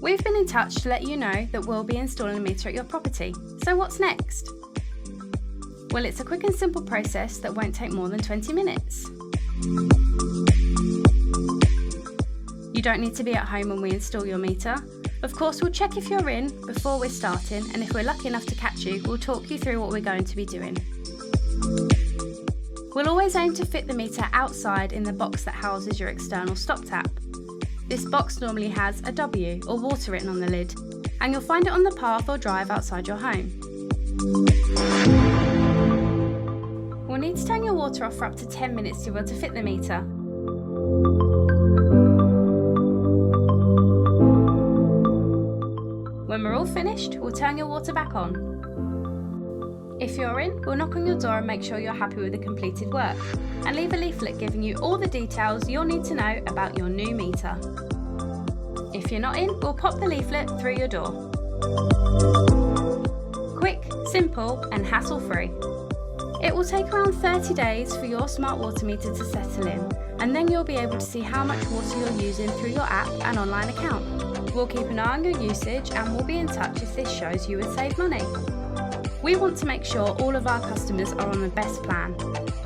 We've been in touch to let you know that we'll be installing a meter at your property. So what's next? Well, it's a quick and simple process that won't take more than 20 minutes. You don't need to be at home when we install your meter. Of course, we'll check if you're in before we're starting, and if we're lucky enough to catch you, we'll talk you through what we're going to be doing. We'll always aim to fit the meter outside in the box that houses your external stop tap. This box normally has a W or water written on the lid, and you'll find it on the path or drive outside your home. We'll need to turn your water off for up to 10 minutes to be able to fit the meter. When we're all finished, we'll turn your water back on. If you're in, we'll knock on your door and make sure you're happy with the completed work, and leave a leaflet giving you all the details you'll need to know about your new meter. If you're not in, we'll pop the leaflet through your door. Quick, simple and hassle-free. It will take around 30 days for your smart water meter to settle in, and then you'll be able to see how much water you're using through your app and online account. We'll keep an eye on your usage and we'll be in touch if this shows you would save money. We want to make sure all of our customers are on the best plan,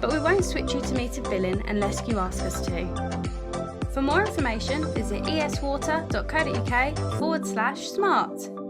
but we won't switch you to metered billing unless you ask us to. For more information, visit eswater.co.uk/smart.